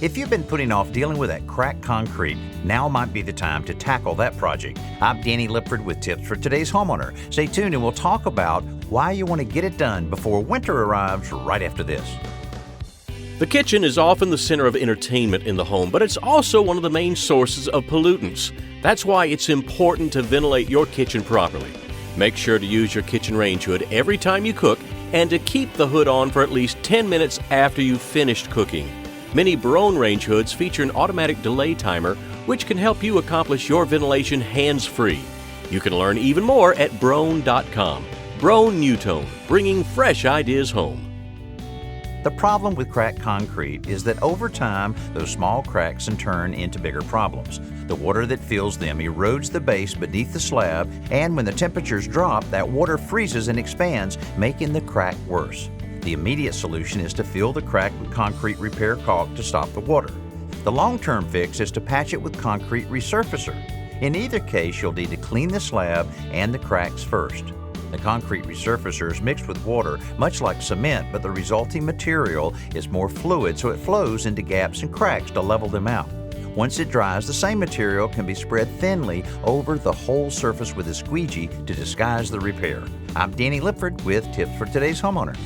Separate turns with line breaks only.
If you've been putting off dealing with that cracked concrete, now might be the time to tackle that project. I'm Danny Lipford with tips for today's homeowner. Stay tuned and we'll talk about why you want to get it done before winter arrives right after this.
The kitchen is often the center of entertainment in the home, but it's also one of the main sources of pollutants. That's why it's important to ventilate your kitchen properly. Make sure to use your kitchen range hood every time you cook and to keep the hood on for at least 10 minutes after you've finished cooking. Many Braun range hoods feature an automatic delay timer, which can help you accomplish your ventilation hands-free. You can learn even more at Braun.com. Braun NewTone, bringing fresh ideas home.
The problem with cracked concrete is that over time, those small cracks can turn into bigger problems. The water that fills them erodes the base beneath the slab, and when the temperatures drop, that water freezes and expands, making the crack worse. The immediate solution is to fill the crack with concrete repair caulk to stop the water. The long-term fix is to patch it with concrete resurfacer. In either case, you'll need to clean the slab and the cracks first. The concrete resurfacer is mixed with water, much like cement, but the resulting material is more fluid, so it flows into gaps and cracks to level them out. Once it dries, the same material can be spread thinly over the whole surface with a squeegee to disguise the repair. I'm Danny Lipford with tips for today's homeowner.